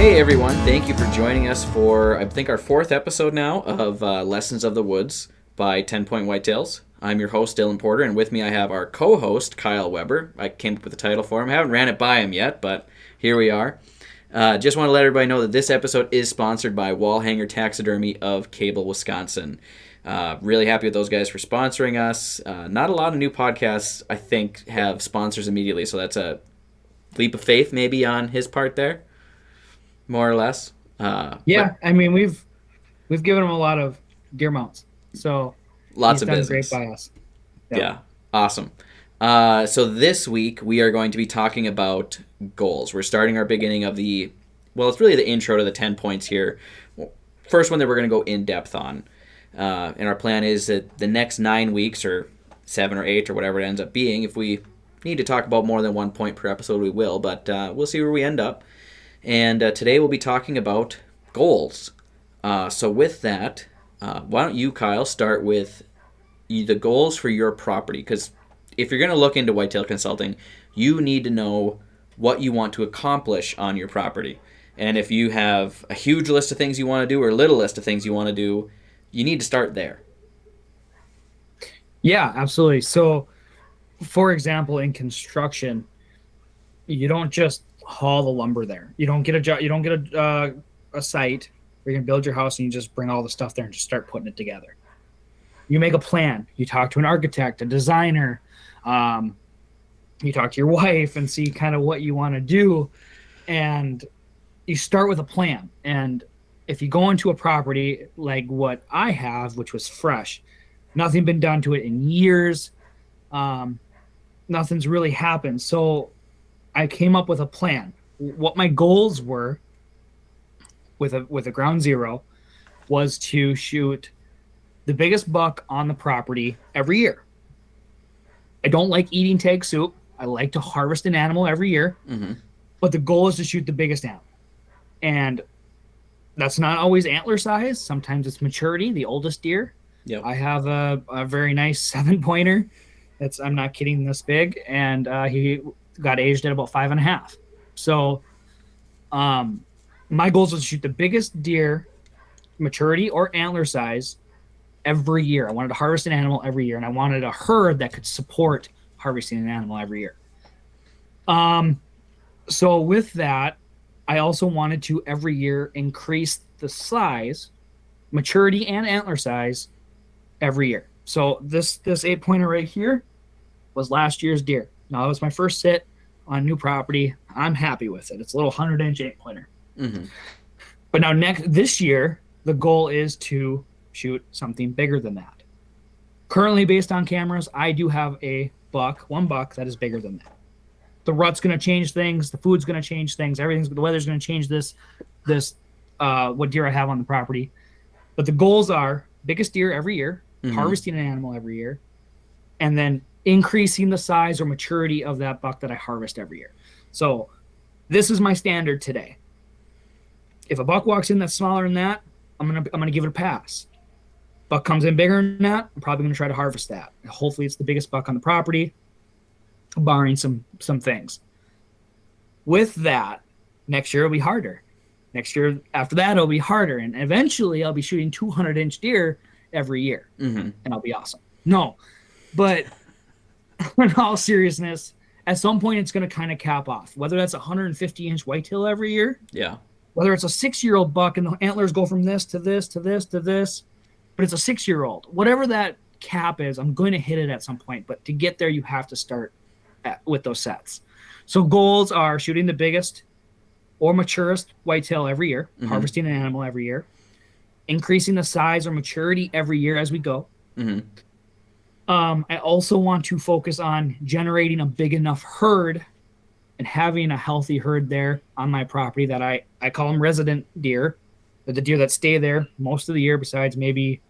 Hey everyone, thank you for joining us for, I think, our fourth episode now of Lessons of the Woods by Point Whitetails. I'm your host, Dillan Porter, and with me I have our co-host, Kyle Weber. I came up with the title for him. I haven't ran it by him yet, but here we are. Just want to let everybody know that this episode is sponsored by Wallhanger Taxidermy of Cable, Wisconsin. Really happy with those guys for sponsoring us. Not a lot of new podcasts, I think, have sponsors immediately, so that's a leap of faith maybe on his part there. More or less. I mean, we've given him a lot of gear mounts, so lots he's of done business. great by us. Yeah, awesome. So this week we are going to be talking about goals. We're starting our beginning of it's really the intro to the 10 points here. First one that we're going to go in depth on. And our plan is that the next 9 weeks or 7 or 8 or whatever it ends up being, if we need to talk about more than 1 point per episode, we will, but we'll see where we end up. And today we'll be talking about goals. So with that, why don't you, Kyle, start with the goals for your property? Because if you're going to look into whitetail consulting, you need to know what you want to accomplish on your property. And if you have a huge list of things you want to do or a little list of things you want to do, you need to start there. Yeah, absolutely. So, for example, in construction, you don't just haul the lumber there. You don't get a job. You don't get a site where you can build your house and you just bring all the stuff there and just start putting it together. You make a plan. You talk to an architect, a designer. You talk to your wife and see kind of what you want to do, and you start with a plan. And if you go into a property like what I have, which was fresh, nothing been done to it in years, nothing's really happened. So I came up with a plan. What my goals were with a ground zero was to shoot the biggest buck on the property every year. I don't like eating tag soup. I like to harvest an animal every year, but the goal is to shoot the biggest animal. And that's not always antler size. Sometimes it's maturity, the oldest deer. Yep. I have a very nice 7-pointer. I'm not kidding, this big, and he got aged at about 5.5. So my goal was to shoot the biggest deer, maturity or antler size, every year. I wanted to harvest an animal every year, and I wanted a herd that could support harvesting an animal every year. So with that, I also wanted to every year increase the size, maturity and antler size every year. So this 8-pointer right here was last year's deer. Now, it was my first sit on new property. I'm happy with it. It's a little 100-inch 8-pointer. But now this year, the goal is to shoot something bigger than that. Currently, based on cameras, I do have one buck that is bigger than that. The rut's going to change things. The food's going to change things. The weather's going to change this what deer I have on the property. But the goals are biggest deer every year, harvesting an animal every year, and then increasing the size or maturity of that buck that I harvest every year. So this is my standard today. If a buck walks in that's smaller than that, I'm gonna give it a pass. Buck comes in bigger than that, I'm probably gonna try to harvest that. Hopefully it's the biggest buck on the property, barring some things. With that, next year it'll be harder. Next year after that it'll be harder, and eventually I'll be shooting 200-inch deer every year, and I'll be awesome. No, but in all seriousness, at some point it's going to kind of cap off. Whether that's a 150-inch whitetail every year, whether it's a 6-year-old buck and the antlers go from this to this to this to this, but it's a 6-year-old. Whatever that cap is, I'm going to hit it at some point. But to get there, you have to start with those sets. So goals are shooting the biggest or maturest whitetail every year, harvesting an animal every year, increasing the size or maturity every year as we go. I also want to focus on generating a big enough herd and having a healthy herd there on my property that I call them resident deer. They're the deer that stay there most of the year, besides maybe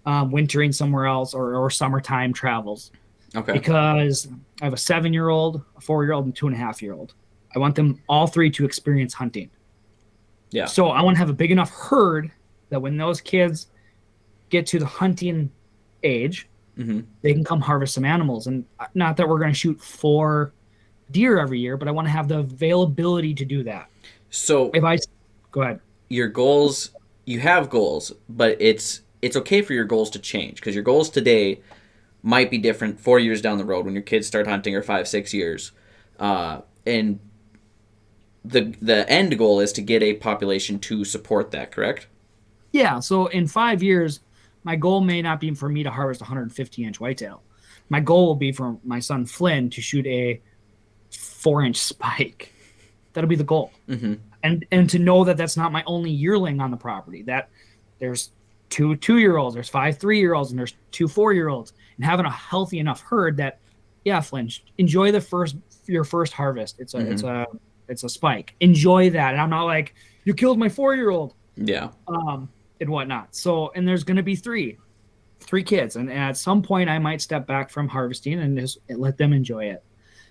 wintering somewhere else or summertime travels. Okay. Because I have a 7-year-old, a 4-year-old, and 2.5-year-old. I want them all three to experience hunting. Yeah. So I want to have a big enough herd that when those kids get to the hunting age, they can come harvest some animals. And not that we're going to shoot 4 deer every year, but I want to have the availability to do that. So if I Go ahead. Your goals, you have goals, but it's okay for your goals to change because your goals today might be different 4 years down the road when your kids start hunting, or 5, 6 years. And the end goal is to get a population to support that, correct? Yeah. So in 5 years, my goal may not be for me to harvest a 150-inch whitetail. My goal will be for my son Flynn to shoot a 4-inch spike. That'll be the goal. Mm-hmm. And to know that that's not my only yearling on the property. That there's 2 2-year-olds, there's 5 3-year-olds, and there's 2 4-year-olds, and having a healthy enough herd that, yeah, Flynn, enjoy your first harvest. It's a spike. Enjoy that. And I'm not like, you killed my 4-year-old. Yeah. And whatnot. So, and there's going to be three kids, and at some point I might step back from harvesting and just let them enjoy it.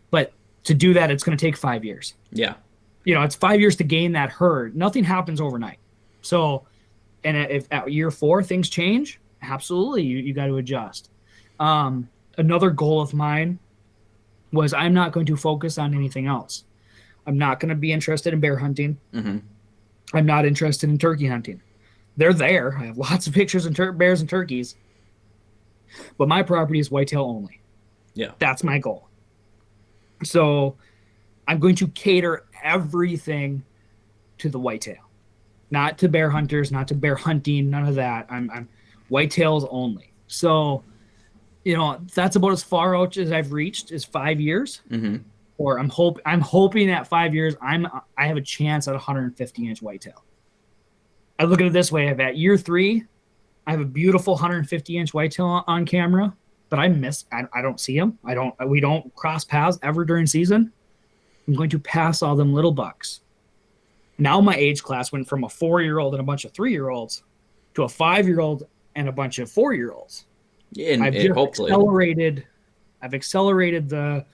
But to do that, it's going to take 5 years. Yeah. It's 5 years to gain that herd. Nothing happens overnight. So, and if at year 4 things change, absolutely, you got to adjust. Another goal of mine was I'm not going to focus on anything else. I'm not going to be interested in bear hunting. Mm-hmm. I'm not interested in turkey hunting. They're there. I have lots of pictures of bears and turkeys. But my property is whitetail only. Yeah. That's my goal. So I'm going to cater everything to the whitetail. Not to bear hunters, not to bear hunting, none of that. I'm whitetails only. So, that's about as far out as I've reached is 5 years. Mm-hmm. Or I'm hoping at 5 years I have a chance at a 150-inch whitetail. I look at it this way: at year 3, I have a beautiful 150-inch whitetail on camera, but I don't see him. We don't cross paths ever during season. I'm going to pass all them little bucks. Now my age class went from a 4-year-old and a bunch of 3-year-olds to a 5-year-old and a bunch of 4-year-olds. And hopefully I've accelerated the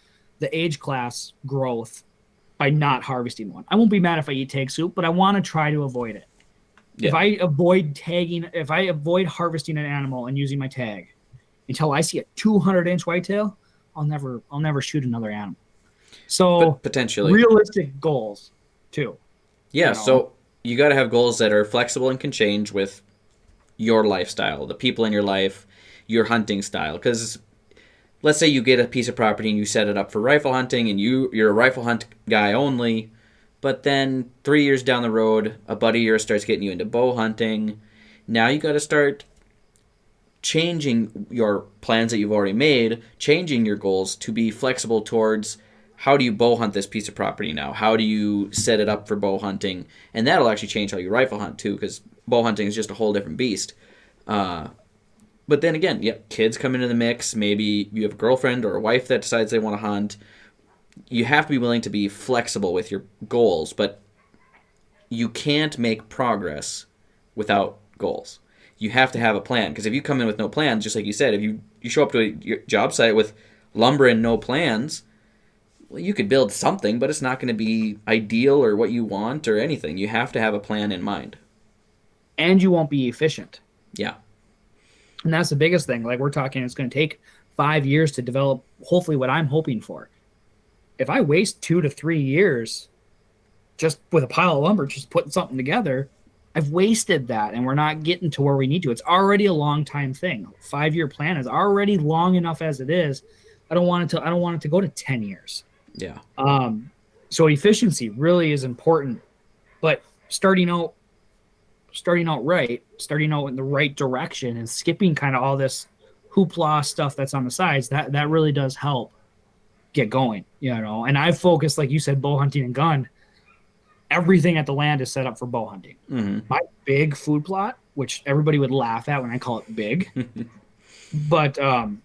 age class growth by not harvesting one. I won't be mad if I eat tag soup, but I want to try to avoid it. Yeah. If I avoid harvesting an animal and using my tag until I see a 200-inch whitetail, I'll never shoot another animal. So but potentially realistic goals too. Yeah. So you got to have goals that are flexible and can change with your lifestyle, the people in your life, your hunting style. Because let's say you get a piece of property and you set it up for rifle hunting, and you're a rifle hunt guy only. But then 3 years down the road, a buddy of yours starts getting you into bow hunting. Now you got to start changing your plans that you've already made, changing your goals to be flexible towards how do you bow hunt this piece of property now? How do you set it up for bow hunting? And that'll actually change how you rifle hunt too, because bow hunting is just a whole different beast. But then again, kids come into the mix. Maybe you have a girlfriend or a wife that decides they want to hunt. You have to be willing to be flexible with your goals, but you can't make progress without goals. You have to have a plan, because if you come in with no plans, just like you said, if you show up to your job site with lumber and no plans, well, you could build something, but it's not going to be ideal or what you want or anything. You have to have a plan in mind. And you won't be efficient. Yeah. And that's the biggest thing. Like we're talking, it's going to take 5 years to develop, hopefully, what I'm hoping for. If I waste 2 to 3 years just with a pile of lumber, just putting something together, I've wasted that, and we're not getting to where we need to. It's already a long time thing. 5-year plan is already long enough as it is. I don't want it to go to 10 years. Yeah. So efficiency really is important, but starting out right, starting out in the right direction and skipping kind of all this hoopla stuff that's on the sides, that really does help get going, and I've focused, like you said, bow hunting and gun. Everything at the land is set up for bow hunting. Mm-hmm. My big food plot, which everybody would laugh at when I call it big, but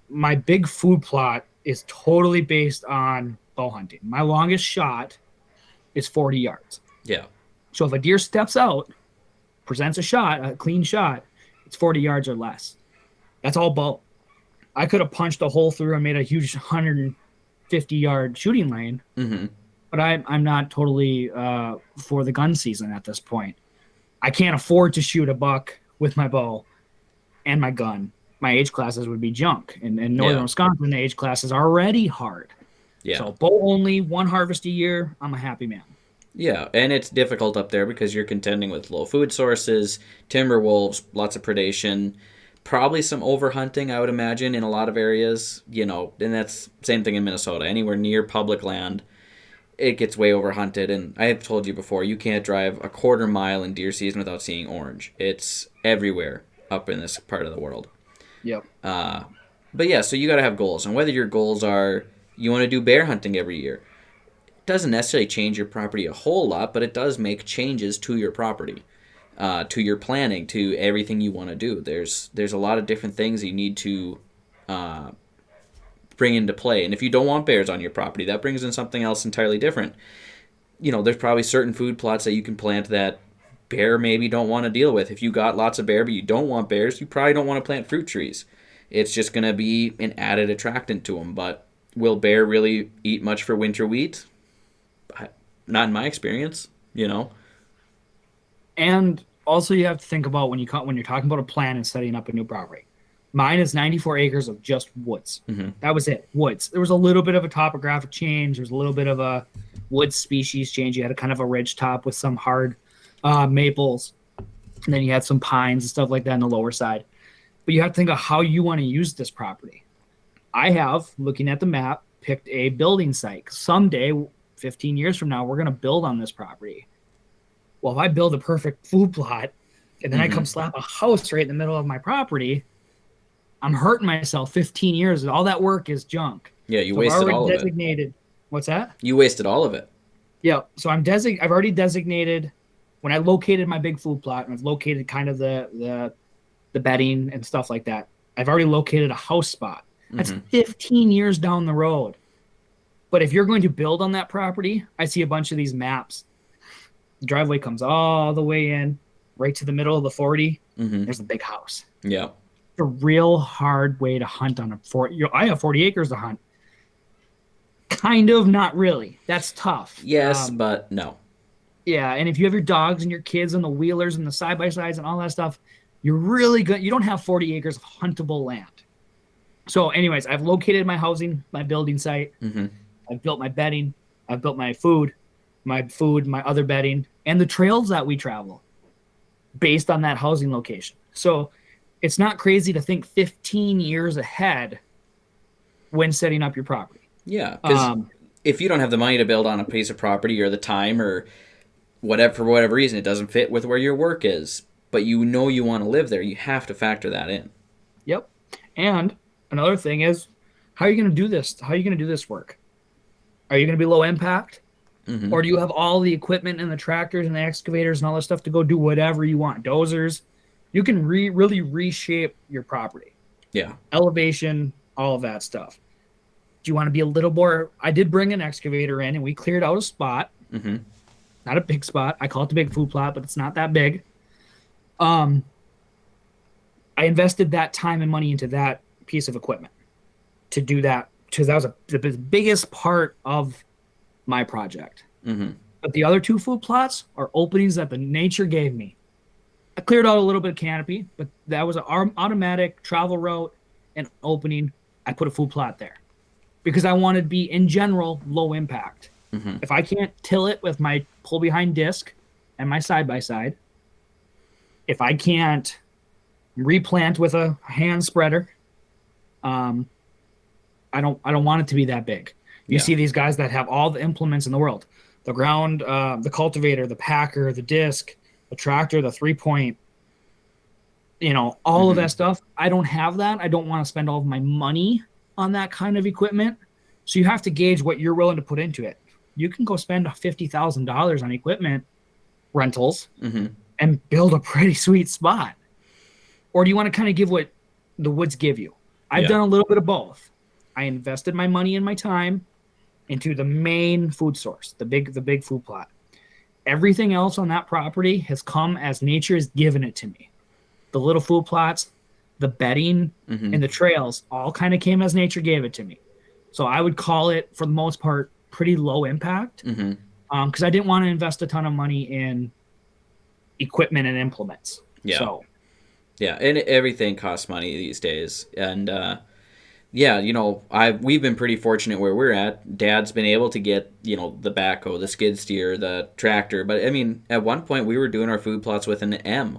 my big food plot is totally based on bow hunting. My longest shot is 40 yards. Yeah. So if a deer steps out, presents a clean shot, it's 40 yards or less. That's all bow. I could have punched a hole through and made a huge 150-yard shooting lane, mm-hmm. but I'm not totally for the gun season at this point. I can't afford to shoot a buck with my bow and my gun. My age classes would be junk. In northern Wisconsin, the age class is already hard. Yeah. So bow only, one harvest a year, I'm a happy man. Yeah, and it's difficult up there because you're contending with low food sources, timber wolves, lots of predation, probably some overhunting, I would imagine, in a lot of areas. And that's same thing in Minnesota. Anywhere near public land, it gets way overhunted. And I have told you before, you can't drive a quarter mile in deer season without seeing orange. It's everywhere up in this part of the world. Yep. But yeah, so you got to have goals, and whether your goals are you want to do bear hunting every year, doesn't necessarily change your property a whole lot, but it does make changes to your property, to your planning, to everything you want to do. There's a lot of different things you need to uh, bring into play. And if you don't want bears on your property, that brings in something else entirely different. There's probably certain food plots that you can plant that bear maybe don't want to deal with. If you got lots of bear but you don't want bears, you probably don't want to plant fruit trees. It's just going to be an added attractant to them. But will bear really eat much for winter wheat? Not in my experience. And also, you have to think about when you're talking about a plan and setting up a new property. Mine is 94 acres of just woods. Mm-hmm. That was it, woods. There was a little bit of a topographic change. There was a little bit of a wood species change. You had a kind of a ridge top with some hard maples, and then you had some pines and stuff like that on the lower side. But you have to think of how you want to use this property. I have, looking at the map, picked a building site. Someday, 15 years from now, we're going to build on this property. Well, if I build a perfect food plot and then I come slap a house right in the middle of my property, I'm hurting myself 15 years. All that work is junk. Yeah, you wasted all of it. What's that? You wasted all of it. Yeah. So I've already designated when I located my big food plot, and I've located kind of the bedding and stuff like that. I've already located a house spot. That's 15 years down the road. But if you're going to build on that property, I see a bunch of these maps. The driveway comes all the way in, right to the middle of the 40. There's a big house. Yeah. It's a real hard way to hunt on a 40. I have 40 acres to hunt. Kind of, not really. That's tough. Yes, but no. Yeah, and if you have your dogs and your kids and the wheelers and the side-by-sides and all that stuff, you're really good. You don't have 40 acres of huntable land. So anyways, I've located my housing, my building site. I've built my bedding. I've built my food, my other bedding, and the trails that we travel based on that housing location. So it's not crazy to think 15 years ahead when setting up your property. Yeah, because if you don't have the money to build on a piece of property or the time or whatever, for whatever reason, it doesn't fit with where your work is, but you want to live there, you have to factor that in. Yep. And another thing is, how are you going to do this? How are you going to do this work? Are you going to be low impact? Or do you have all the equipment and the tractors and the excavators and all that stuff to go do whatever you want? Dozers. You can really reshape your property. Yeah. Elevation, all of that stuff. Do you want to be a little more? I did bring an excavator in and we cleared out a spot. Not a big spot. I call it the big food plot, but it's not that big. I invested that time and money into that piece of equipment to do that, because that was the biggest part of my project. But the other two food plots are openings that the nature gave me. I cleared out a little bit of canopy, but that was an automatic travel route and opening. I put a food plot there because I wanted to be, in general, low impact. If I can't till it with my pull behind disc and my side-by-side, if I can't replant with a hand spreader, I don't want it to be that big. You see these guys that have all the implements in the world: the ground, the cultivator, the packer, the disc, the tractor, the 3-point, all of that stuff. I don't have that. I don't want to spend all of my money on that kind of equipment. So you have to gauge what you're willing to put into it. You can go spend $50,000 on equipment rentals and build a pretty sweet spot. Or do you want to kind of give what the woods give you? I've done a little bit of both. I invested my money and my time into the main food source, the big food plot. Everything else on that property has come as nature has given it to me. The little food plots, the bedding, and the trails all kind of came as nature gave it to me. So I would call it, for the most part, pretty low impact, because I didn't want to invest a ton of money in equipment and implements. And everything costs money these days. And Yeah, we've been pretty fortunate where we're at. Dad's been able to get, the backhoe, the skid steer, the tractor. But I mean, at one point we were doing our food plots with an M,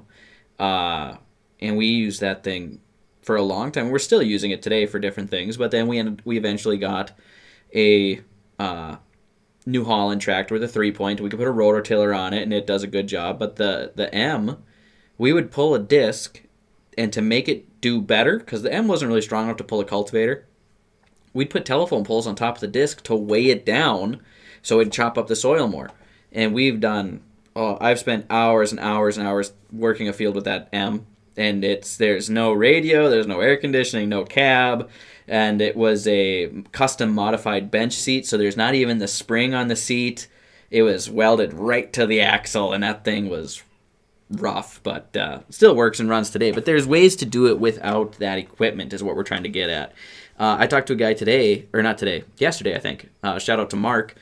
uh, and we used that thing for a long time. We're still using it today for different things. But then we eventually got a New Holland tractor with a 3-point. We could put a rototiller on it, and it does a good job. But the M, we would pull a disc, and to make it do better, because the M wasn't really strong enough to pull a cultivator, we'd put telephone poles on top of the disc to weigh it down so it'd chop up the soil more. And I've spent hours and hours and hours working a field with that M, and there's no radio, there's no air conditioning, no cab, and it was a custom modified bench seat, so there's not even the spring on the seat. It was welded right to the axle, and that thing was rough, but still works and runs today. But there's ways to do it without that equipment, is what we're trying to get at. I talked to a guy yesterday, I think. Shout out to Mark.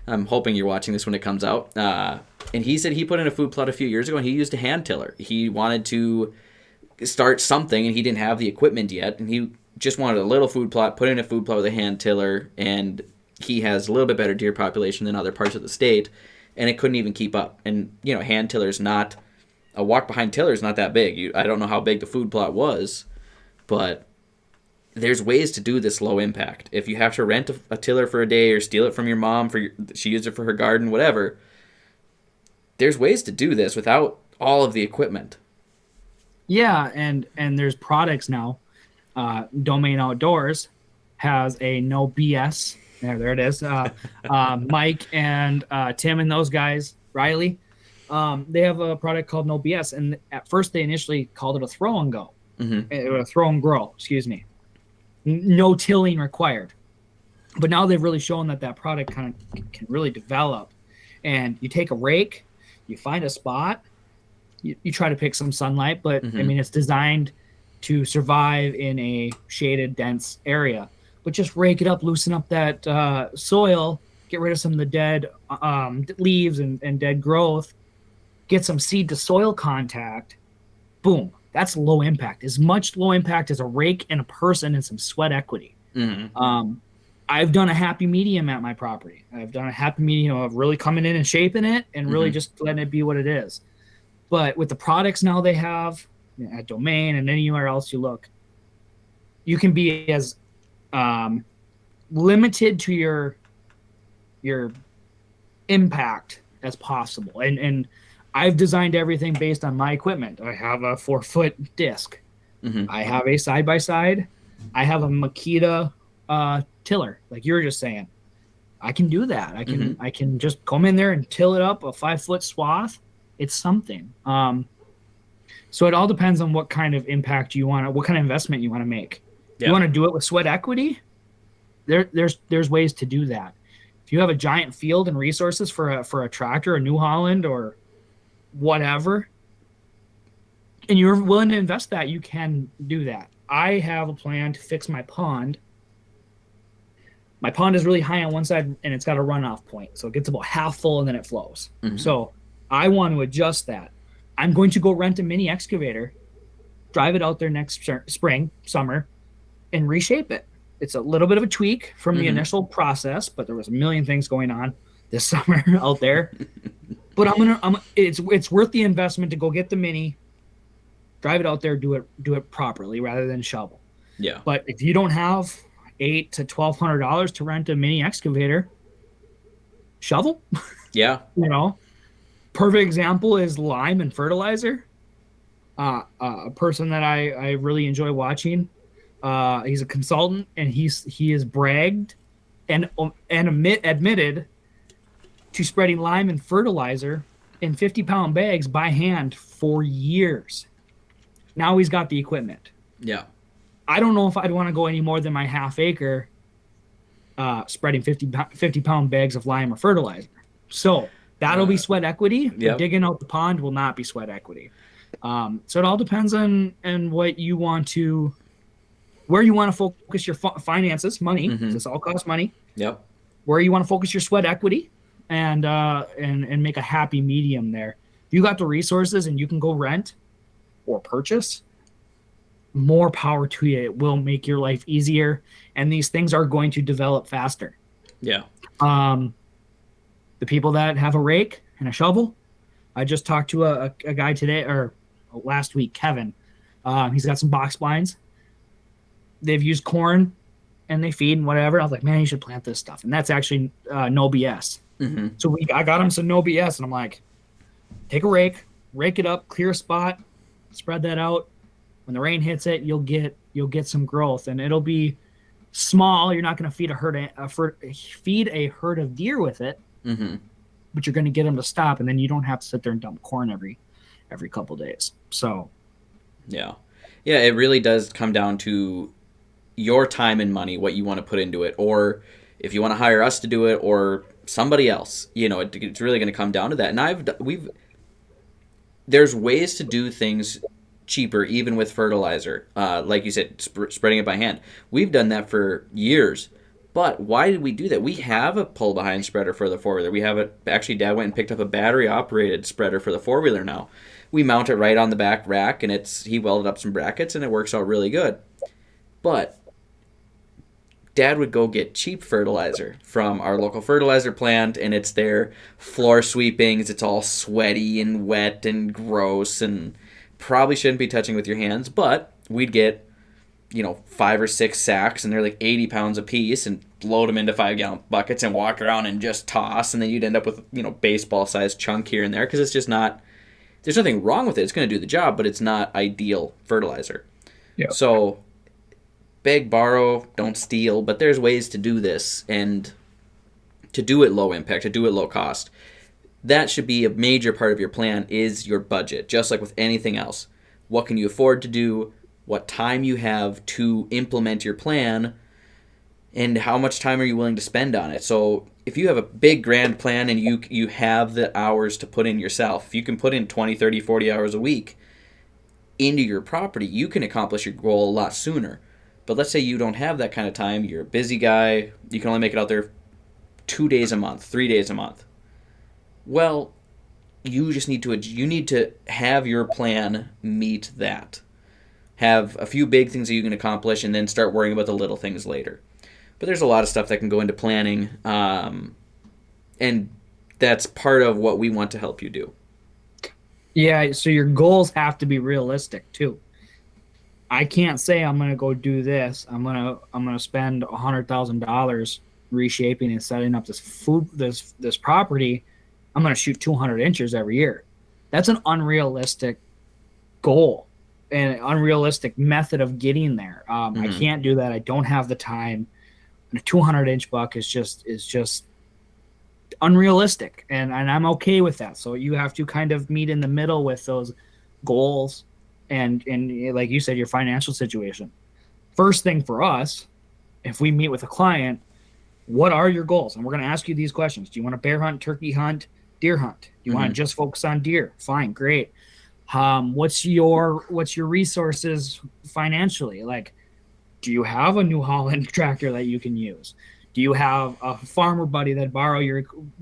I'm hoping you're watching this when it comes out. And he said he put in a food plot a few years ago, and he used a hand tiller. He wanted to start something, and he didn't have the equipment yet, and he just wanted a little food plot, put in a food plot with a hand tiller, and he has a little bit better deer population than other parts of the state, and it couldn't even keep up. And, hand tiller's not... A walk-behind tiller is not that big. I don't know how big the food plot was, but there's ways to do this low impact. If you have to rent a tiller for a day or steal it from your mom, she used it for her garden, whatever, there's ways to do this without all of the equipment. Yeah, and there's products now. Domain Outdoors has a no BS. There it is. Mike and Tim and those guys, Riley, they have a product called No BS, and at first they initially called it a throw and go, a throw and grow. Excuse me. No tilling required, but now they've really shown that product kind of can really develop. And you take a rake, you find a spot, you try to pick some sunlight, but I mean it's designed to survive in a shaded, dense area. But just rake it up, loosen up that soil, get rid of some of the dead leaves and dead growth. Get some seed to soil contact, boom, that's low impact. As much low impact as a rake and a person and some sweat equity. I've done a happy medium at my property. I've done a happy medium of really coming in and shaping it and really just letting it be what it is. But with the products now they have at Domain and anywhere else you look, you can be as limited to your impact as possible. And I've designed everything based on my equipment. I have a 4-foot disc. I have a side-by-side. I have a Makita tiller, like you were just saying. I can do that. I can just come in there and till it up a 5-foot swath. It's something. So it all depends on what kind of impact you want, what kind of investment you want to make. You want to do it with sweat equity? There's ways to do that. If you have a giant field and resources for a tractor, a New Holland, or whatever, and you're willing to invest that, you can do that. I have a plan to fix my pond. My pond is really high on one side, and it's got a runoff point, so it gets about half full and then it flows. So I want to adjust that. I'm going to go rent a mini excavator, drive it out there next spring, summer, and reshape it. It's a little bit of a tweak from the initial process, but there was a million things going on this summer out there. But it's worth the investment to go get the mini, drive it out there, do it properly rather than shovel. Yeah. But if you don't have $800 to $1,200 to rent a mini excavator, shovel. Yeah. Perfect example is lime and fertilizer. A person that I really enjoy watching. He's a consultant, and he has bragged and admitted to spreading lime and fertilizer in 50-pound bags by hand for years. Now he's got the equipment. Yeah. I don't know if I'd want to go any more than my half acre spreading 50-pound bags of lime or fertilizer. So that'll be sweat equity. Yep. Digging out the pond will not be sweat equity. So it all depends on what you want to, where you want to focus your finances, money. This all costs money. Yep. Where you want to focus your sweat equity, and make a happy medium there. If you got the resources and you can go rent or purchase, more power to you. It will make your life easier, and these things are going to develop faster. Yeah. Um, the people that have a rake and a shovel, I just talked to a guy today or last week, Kevin. He's got some box blinds. They've used corn and they feed and whatever. I was like, man, you should plant this stuff. And that's actually no BS. Mm-hmm. So I got him some no BS, and I'm like, take a rake, rake it up, clear a spot, spread that out. When the rain hits it, you'll get some growth, and it'll be small. You're not going to feed a herd of deer with it, Mm-hmm. but you're going to get them to stop, and then you don't have to sit there and dump corn every couple days. So, Yeah. Yeah, it really does come down to your time and money, what you want to put into it, or if you want to hire us to do it or somebody else. It's really going to come down to that. And there's ways to do things cheaper, even with fertilizer. Like you said, spreading it by hand. We've done that for years. But why did we do that? We have a pull behind spreader for the four wheeler. We have actually, Dad went and picked up a battery operated spreader for the four wheeler now. We mount it right on the back rack, and he welded up some brackets, and it works out really good. But Dad would go get cheap fertilizer from our local fertilizer plant, and it's their floor sweepings. It's all sweaty and wet and gross, and probably shouldn't be touching with your hands. But we'd get 5 or 6 sacks, and they're like 80 pounds a piece, and load them into 5-gallon buckets and walk around and just toss, and then you'd end up with baseball sized chunk here and there, because it's just not. There's nothing wrong with it. It's going to do the job, but it's not ideal fertilizer. yeah. So beg, borrow, don't steal, but there's ways to do this, and to do it low impact, to do it low cost. That should be a major part of your plan, is your budget, just like with anything else. What can you afford to do? What time you have to implement your plan, and how much time are you willing to spend on it? So if you have a big grand plan and you have the hours to put in yourself, if you can put in 20, 30, 40 hours a week into your property, you can accomplish your goal a lot sooner. But let's say you don't have that kind of time, you're a busy guy, you can only make it out there 2 days a month, 3 days a month. Well, you need to have your plan meet that. Have a few big things that you can accomplish, and then start worrying about the little things later. But there's a lot of stuff that can go into planning, and that's part of what we want to help you do. Yeah, so your goals have to be realistic too. I can't say I'm gonna go do this. I'm gonna spend $100,000 reshaping and setting up this property. I'm gonna shoot 200 inches every year. That's an unrealistic goal and an unrealistic method of getting there. I can't do that. I don't have the time. And a 200-inch buck is just unrealistic, and I'm okay with that. So you have to kind of meet in the middle with those goals and like you said, your financial situation. First thing for us, if we meet with a client, what are your goals? And we're going to ask you these questions. Do you want to bear hunt, turkey hunt, deer hunt? Do you want to just focus on deer? Fine, great. What's your resources financially? Like, do you have a New Holland tractor that you can use? Do you have a farmer buddy that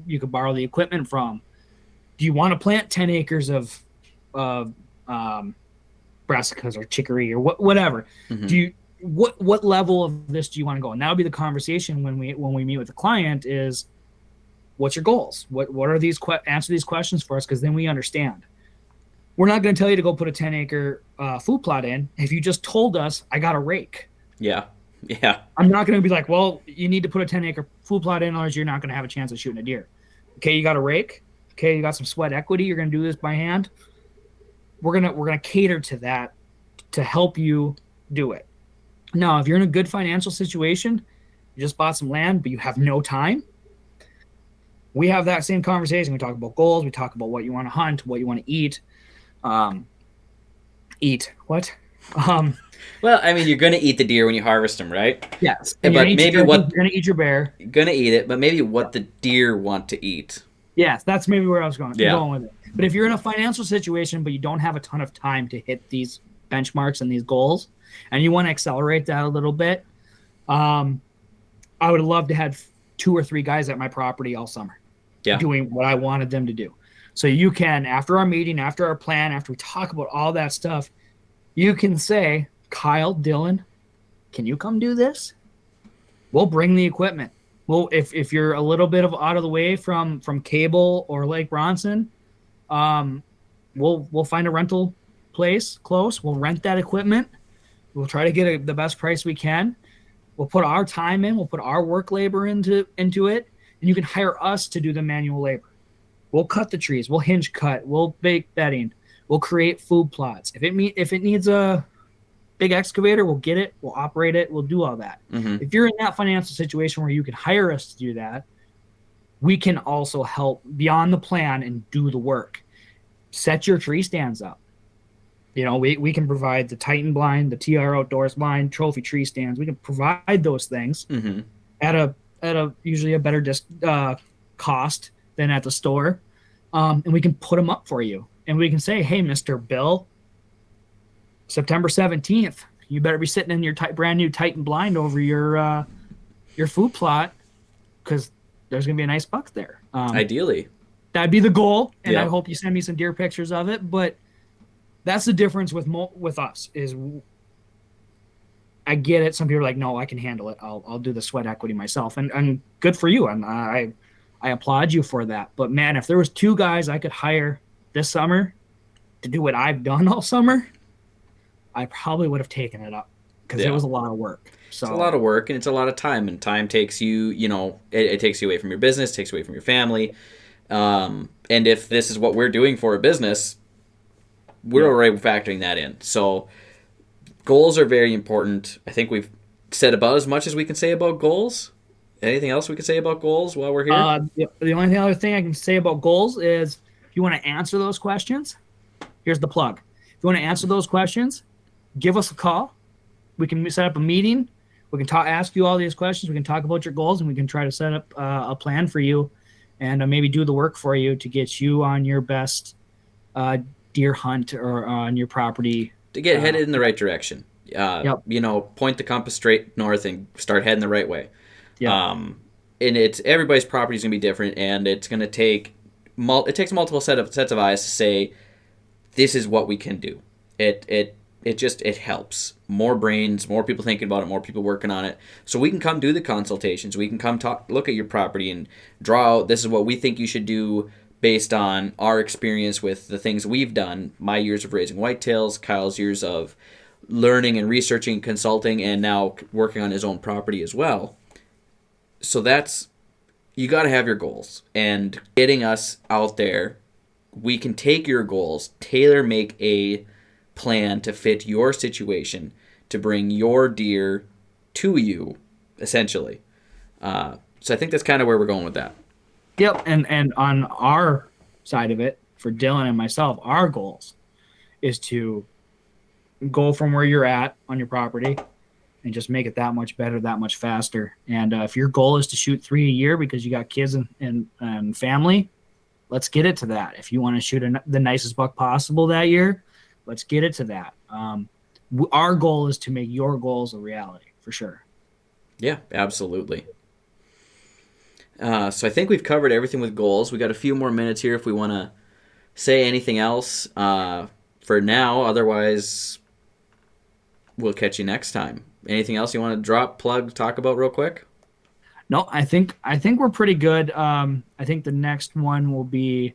you could borrow the equipment from? Do you want to plant 10 acres of brassicas or chicory or whatever? What level of this do you want to go? And that would be the conversation when we meet with the client is, what's your goals? What are these answer these questions for us, because then we understand. We're not going to tell you to go put a 10-acre food plot in if you just told us, I got a rake. Yeah. I'm not going to be like, well, you need to put a 10-acre food plot in, or you're not going to have a chance of shooting a deer. Okay, you got a rake. Okay, you got some sweat equity. You're going to do this by hand. We're gonna cater to that to help you do it. Now, if you're in a good financial situation, you just bought some land, but you have no time, we have that same conversation. We talk about goals. We talk about what you want to hunt, what you want to eat. Eat what? Well, I mean, you're going to eat the deer when you harvest them, right? Yes. But maybe you're going to eat your bear. You're going to eat it, but maybe what the deer want to eat. Yes, that's maybe where I was going with it. But if you're in a financial situation, but you don't have a ton of time to hit these benchmarks and these goals, and you want to accelerate that a little bit, I would love to have 2 or 3 guys at my property all summer doing what I wanted them to do. So you can, after our meeting, after our plan, after we talk about all that stuff, you can say, Kyle, Dylan, can you come do this? We'll bring the equipment. Well, if you're a little bit of out of the way from Cable or Lake Bronson, we'll find a rental place close. We'll rent that equipment. We'll try to get the best price we can. We'll put our time in. We'll put our work labor into it, and you can hire us to do the manual labor. We'll cut the trees. We'll hinge cut. We'll bake bedding. We'll create food plots. If it needs a big excavator, we'll get it. We'll operate it. We'll do all that. Mm-hmm. If you're in that financial situation where you can hire us to do that, we can also help beyond the plan and do the work. Set your tree stands up. You know, we can provide the Titan blind, the TR Outdoors blind, trophy tree stands. We can provide those things Mm-hmm. at a usually a better cost than at the store, and we can put them up for you. And we can say, hey, Mr. Bill, September 17th, you better be sitting in your brand new Titan blind over your food plot, because there's gonna be a nice buck there. Ideally, that'd be the goal, and Yeah. I hope you send me some deer pictures of it. But that's the difference with us is I get it. Some people are like, no, I can handle it. I'll do the sweat equity myself, and good for you. And I applaud you for that. But man, if there was 2 guys I could hire this summer to do what I've done all summer, I probably would have taken it up, because Yeah. it was a lot of work. So it's a lot of work and it's a lot of time, and time takes you, it takes you away from your business, takes you away from your family. And if this is what we're doing for a business, we're already factoring that in. So goals are very important. I think we've said about as much as we can say about goals. Anything else we can say about goals while we're here? The only other thing I can say about goals is, if you want to answer those questions, here's the plug. If you want to answer those questions, give us a call. We can set up a meeting. We can ask you all these questions. We can talk about your goals, and we can try to set up a plan for you, and maybe do the work for you to get you on your best deer hunt or on your property. To get headed in the right direction. Point the compass straight north and start heading the right way. Yeah. And it's everybody's property is going to be different, and it's going to take multiple sets of eyes to say this is what we can do. It helps. More brains, more people thinking about it, more people working on it. So we can come do the consultations. We can come look at your property and draw out, this is what we think you should do based on our experience with the things we've done. My years of raising whitetails, Kyle's years of learning and researching, consulting, and now working on his own property as well. So you got to have your goals, and getting us out there, we can take your goals, make a plan to fit your situation, to bring your deer to you, essentially. So I think that's kind of where we're going with that. Yep. And on our side of it, for Dylan and myself, our goals is to go from where you're at on your property and just make it that much better, that much faster. And if your goal is to shoot 3 a year because you got kids and family, let's get it to that. If you want to shoot the nicest buck possible that year, let's get it to that. Our goal is to make your goals a reality, for sure. Yeah, absolutely. So I think we've covered everything with goals. We got a few more minutes here if we want to say anything else for now. Otherwise, we'll catch you next time. Anything else you want to drop, plug, talk about real quick? No, I think we're pretty good. I think the next one will be,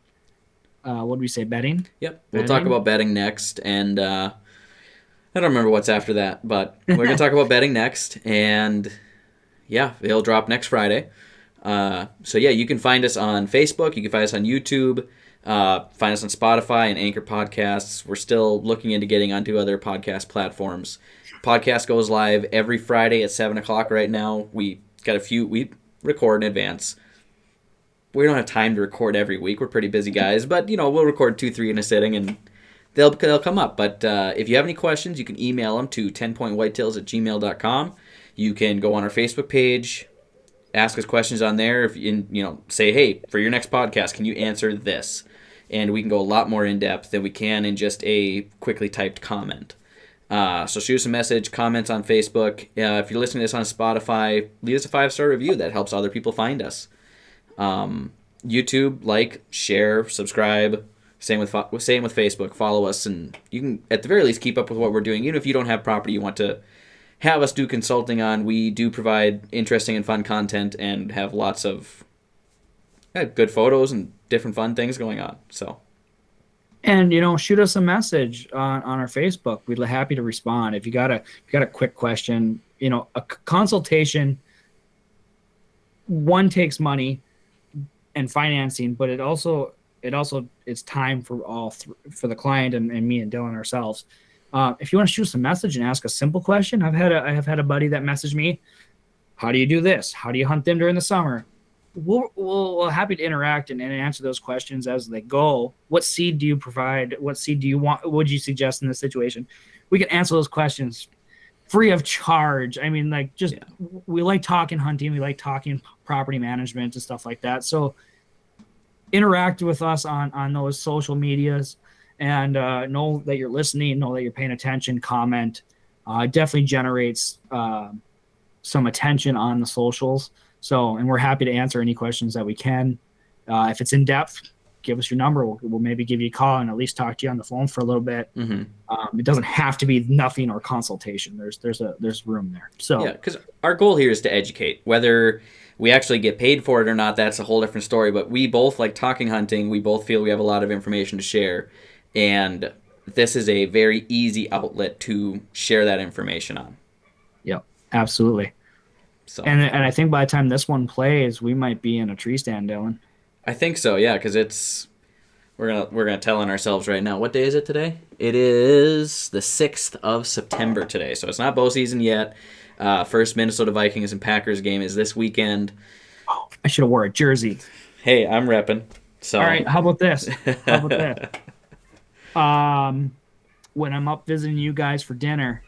what did we say, betting? Yep, we'll talk about betting next, and I don't remember what's after that, but we're going to talk about betting next, and yeah, it'll drop next Friday. So yeah, you can find us on Facebook, you can find us on YouTube, find us on Spotify and Anchor Podcasts. We're still looking into getting onto other podcast platforms. Podcast goes live every Friday at 7 o'clock right now. We record in advance. We don't have time to record every week. We're pretty busy guys, but we'll record 2-3 in a sitting, and they'll come up. But if you have any questions, you can email them to 10pointwhitetails@gmail.com. You can go on our Facebook page, ask us questions on there. If say, hey, for your next podcast, can you answer this? And we can go a lot more in depth than we can in just a quickly typed comment. So shoot us a message, comments on Facebook. If you're listening to this on Spotify, leave us a 5-star review. That helps other people find us. YouTube, like, share, subscribe, Same with Facebook. Follow us, and you can at the very least keep up with what we're doing. Even if you don't have property you want to have us do consulting on, we do provide interesting and fun content and have lots of good photos and different fun things going on. So, and shoot us a message on our Facebook. We'd be happy to respond. If you got a quick question, a consultation, one, takes money and financing, but it also it's time for for the client and me and Dylan ourselves. If you want to shoot us a message and ask a simple question, I have had a buddy that messaged me, how do you do this? How do you hunt them during the summer? We're happy to interact and answer those questions as they go. What seed do you provide? What seed do you want? What would you suggest in this situation? We can answer those questions free of charge. I mean, we like talking hunting. We like talking property management and stuff like that. So interact with us on those social medias and know that you're listening, know that you're paying attention, comment. Definitely generates some attention on the socials. So, and we're happy to answer any questions that we can. If it's in depth, give us your number. We'll maybe give you a call and at least talk to you on the phone for a little bit. It doesn't have to be nothing or consultation. There's room there. So yeah, because our goal here is to educate. Whether we actually get paid for it or not, that's a whole different story. But we both like talking hunting. We both feel we have a lot of information to share, and this is a very easy outlet to share that information on. Yep, absolutely. So, and I think by the time this one plays, we might be in a tree stand, Dylan. I think so, yeah, because we're gonna tell on ourselves right now. What day is it today? It is the 6th of September today, so it's not bow season yet. First Minnesota Vikings and Packers game is this weekend. Oh, I should have wore a jersey. Hey, I'm repping. So all right, how about this? When I'm up visiting you guys for dinner,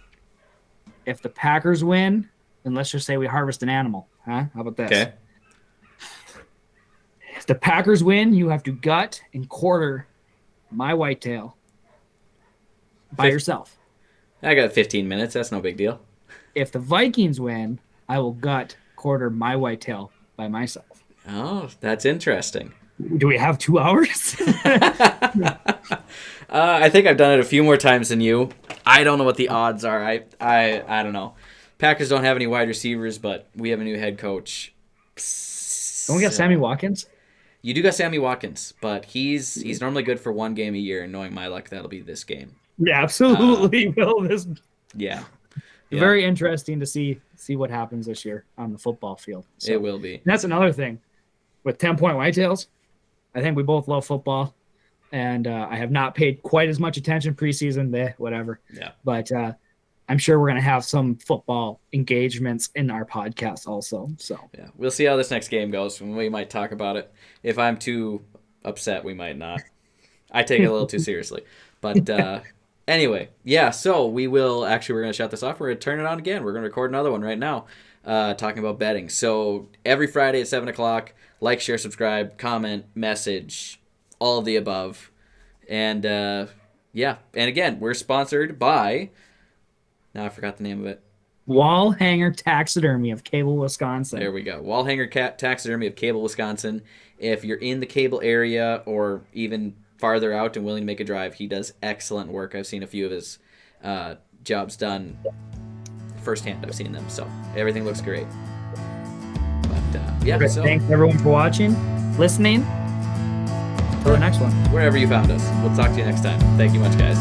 if the Packers win, then let's just say we harvest an animal. Huh? How about this? Okay. If the Packers win, you have to gut and quarter my whitetail by yourself. I got 15 minutes. That's no big deal. If the Vikings win, I will gut quarter my whitetail by myself. Oh, that's interesting. Do we have 2 hours? I think I've done it a few more times than you. I don't know what the odds are. I don't know. Packers don't have any wide receivers, but we have a new head coach. Don't we got Sammy Watkins? You do got Sammy Watkins, but he's normally good for one game a year, and knowing my luck, that'll be this game. Yeah, absolutely. Will this? Yeah. Very interesting to see what happens this year on the football field. So, it will be. And that's another thing. With 10 Point Whitetails, I think we both love football, and I have not paid quite as much attention preseason, whatever. Yeah. But I'm sure we're going to have some football engagements in our podcast also. So yeah, we'll see how this next game goes. We might talk about it. If I'm too upset, we might not. I take it a little too seriously. But anyway, yeah, so we're going to shut this off. We're going to turn it on again. We're going to record another one right now talking about betting. So every Friday at 7 o'clock, like, share, subscribe, comment, message, all of the above. And yeah, and again, we're sponsored by... Now I forgot the name of it. Wall Hanger Taxidermy of Cable, Wisconsin. There we go. Wall Hanger Taxidermy of Cable, Wisconsin. If you're in the Cable area or even farther out and willing to make a drive, he does excellent work. I've seen a few of his jobs done firsthand. I've seen them, so everything looks great. But yeah, so thanks everyone for watching, listening. Till the next one. Wherever you found us. We'll talk to you next time. Thank you much, guys.